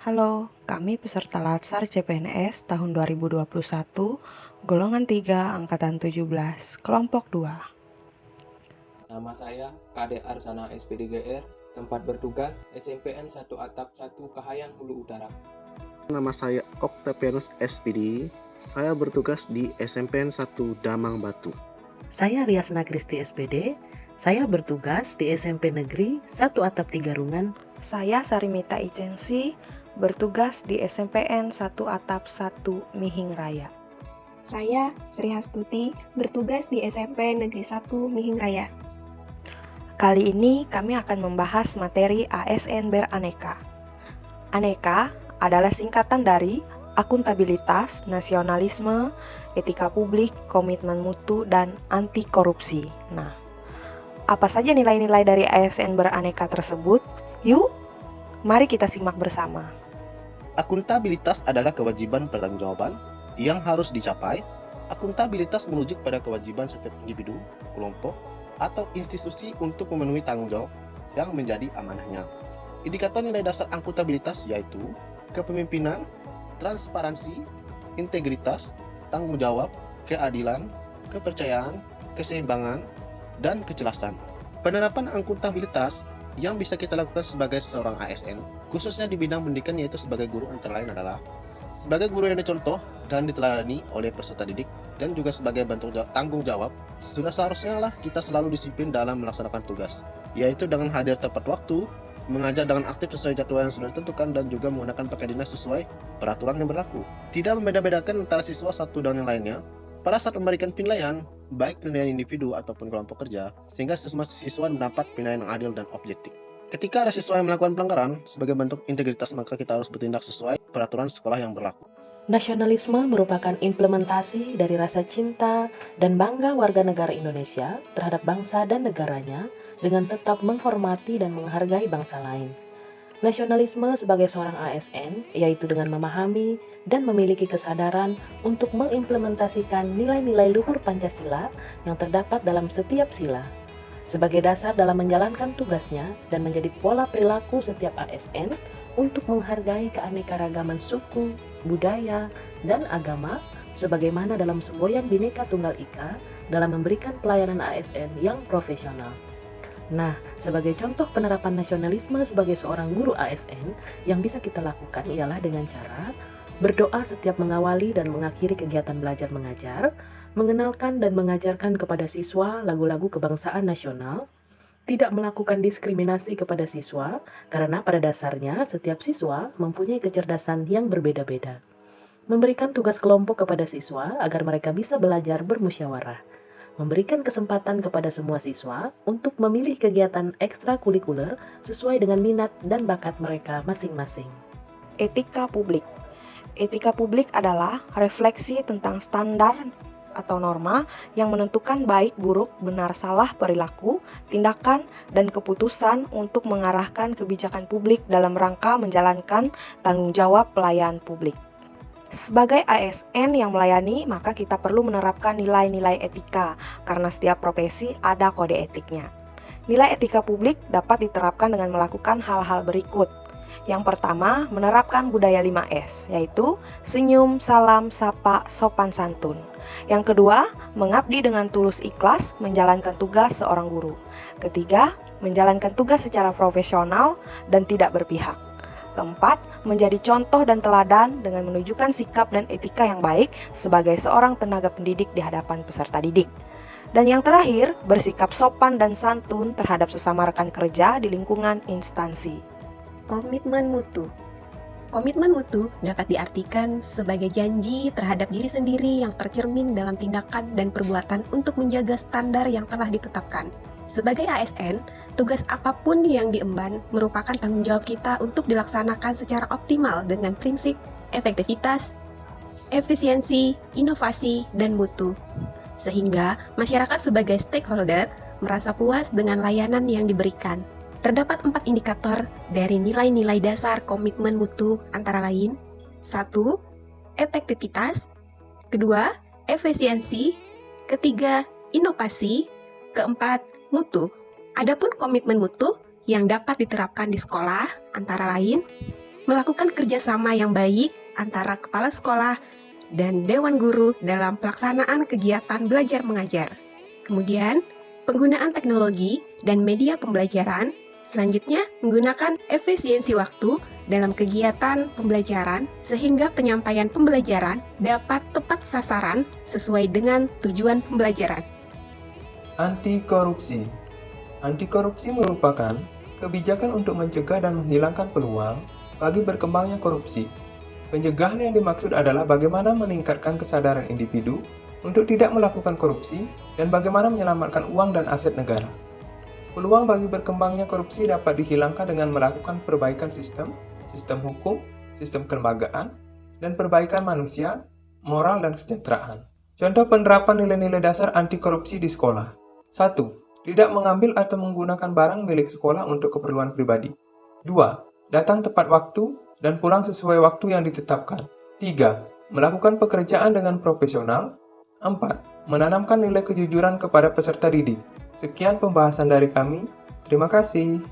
Halo, kami peserta Latsar CPNS tahun 2021, golongan 3, angkatan 17, kelompok 2. Nama saya Kade Arsana SPDGR, tempat bertugas SMPN 1 Atap 1 Kahayan Hulu Utara. Nama saya Octavianus SPD. Saya bertugas di SMPN 1 Damang Batu. Saya Riasna Kristi SPD. Saya bertugas di SMP Negeri 1 Atap 3 Rungan. Saya Sarimita Ijensi, bertugas di SMPN 1 Atap 1 Mihing Raya. Saya Sri Hastuti, bertugas di SMP Negeri 1 Mihing Raya. Kali ini kami akan membahas materi ASN beraneka. Aneka adalah singkatan dari akuntabilitas, nasionalisme, etika publik, komitmen mutu, dan anti korupsi. Nah, apa saja nilai-nilai dari ASN beraneka tersebut? Yuk, mari kita simak bersama. Akuntabilitas adalah kewajiban pertanggungjawaban yang harus dicapai. Akuntabilitas merujuk pada kewajiban setiap individu, kelompok, atau institusi untuk memenuhi tanggung jawab yang menjadi amanahnya. Indikator nilai dasar akuntabilitas yaitu kepemimpinan, transparansi, integritas, tanggung jawab, keadilan, kepercayaan, keseimbangan, dan kejelasan. Penerapan akuntabilitas yang bisa kita lakukan sebagai seorang ASN, khususnya di bidang pendidikan yaitu sebagai guru antara lain adalah sebagai guru yang dicontoh dan diteladani oleh peserta didik, dan juga sebagai bentuk tanggung jawab, sudah seharusnya lah kita selalu disiplin dalam melaksanakan tugas, yaitu dengan hadir tepat waktu, mengajar dengan aktif sesuai jadwal yang sudah ditentukan, dan juga menggunakan pakaian dinas sesuai peraturan yang berlaku. Tidak membeda-bedakan antara siswa satu dan yang lainnya pada saat memberikan penilaian, baik penilaian individu ataupun kelompok kerja, sehingga semua siswa mendapat penilaian yang adil dan objektif. Ketika ada siswa yang melakukan pelanggaran, sebagai bentuk integritas maka kita harus bertindak sesuai peraturan sekolah yang berlaku. Nasionalisme merupakan implementasi dari rasa cinta dan bangga warga negara Indonesia terhadap bangsa dan negaranya dengan tetap menghormati dan menghargai bangsa lain. Nasionalisme sebagai seorang ASN yaitu dengan memahami dan memiliki kesadaran untuk mengimplementasikan nilai-nilai luhur Pancasila yang terdapat dalam setiap sila sebagai dasar dalam menjalankan tugasnya dan menjadi pola perilaku setiap ASN untuk menghargai keanekaragaman suku, budaya, dan agama sebagaimana dalam semboyan Bhinneka Tunggal Ika dalam memberikan pelayanan ASN yang profesional. Nah, sebagai contoh penerapan nasionalisme sebagai seorang guru ASN yang bisa kita lakukan ialah dengan cara berdoa setiap mengawali dan mengakhiri kegiatan belajar mengajar, mengenalkan dan mengajarkan kepada siswa lagu-lagu kebangsaan nasional, tidak melakukan diskriminasi kepada siswa karena pada dasarnya setiap siswa mempunyai kecerdasan yang berbeda-beda. Memberikan tugas kelompok kepada siswa agar mereka bisa belajar bermusyawarah. Memberikan kesempatan kepada semua siswa untuk memilih kegiatan ekstrakurikuler sesuai dengan minat dan bakat mereka masing-masing. Etika publik. Etika publik adalah refleksi tentang standar atau norma yang menentukan baik buruk, benar salah perilaku, tindakan, dan keputusan untuk mengarahkan kebijakan publik dalam rangka menjalankan tanggung jawab pelayan publik. Sebagai ASN yang melayani, maka kita perlu menerapkan nilai-nilai etika karena setiap profesi ada kode etiknya. Nilai etika publik dapat diterapkan dengan melakukan hal-hal berikut. Yang pertama, menerapkan budaya 5S, yaitu senyum, salam, sapa, sopan santun. Yang kedua, mengabdi dengan tulus ikhlas menjalankan tugas seorang guru. Ketiga, menjalankan tugas secara profesional dan tidak berpihak. Keempat, menjadi contoh dan teladan dengan menunjukkan sikap dan etika yang baik sebagai seorang tenaga pendidik di hadapan peserta didik. Dan yang terakhir, bersikap sopan dan santun terhadap sesama rekan kerja di lingkungan instansi. Komitmen mutu. Komitmen mutu dapat diartikan sebagai janji terhadap diri sendiri yang tercermin dalam tindakan dan perbuatan untuk menjaga standar yang telah ditetapkan. Sebagai ASN, tugas apapun yang diemban merupakan tanggung jawab kita untuk dilaksanakan secara optimal dengan prinsip efektivitas, efisiensi, inovasi, dan mutu. Sehingga masyarakat sebagai stakeholder merasa puas dengan layanan yang diberikan. Terdapat 4 indikator dari nilai-nilai dasar komitmen mutu antara lain 1. Efektivitas 2. Efisiensi 3. Inovasi 4. Mutu. Adapun komitmen mutu yang dapat diterapkan di sekolah antara lain melakukan kerjasama yang baik antara kepala sekolah dan dewan guru dalam pelaksanaan kegiatan belajar mengajar. Kemudian, penggunaan teknologi dan media pembelajaran. Selanjutnya, menggunakan efisiensi waktu dalam kegiatan pembelajaran sehingga penyampaian pembelajaran dapat tepat sasaran sesuai dengan tujuan pembelajaran. Anti korupsi. Anti korupsi merupakan kebijakan untuk mencegah dan menghilangkan peluang bagi berkembangnya korupsi. Pencegahan yang dimaksud adalah bagaimana meningkatkan kesadaran individu untuk tidak melakukan korupsi dan bagaimana menyelamatkan uang dan aset negara. Peluang bagi berkembangnya korupsi dapat dihilangkan dengan melakukan perbaikan sistem hukum, sistem kelembagaan, dan perbaikan manusia, moral, dan kesejahteraan. Contoh penerapan nilai-nilai dasar anti korupsi di sekolah. 1. Tidak mengambil atau menggunakan barang milik sekolah untuk keperluan pribadi. 2. Datang tepat waktu dan pulang sesuai waktu yang ditetapkan. 3. Melakukan pekerjaan dengan profesional. 4. Menanamkan nilai kejujuran kepada peserta didik. Sekian pembahasan dari kami. Terima kasih.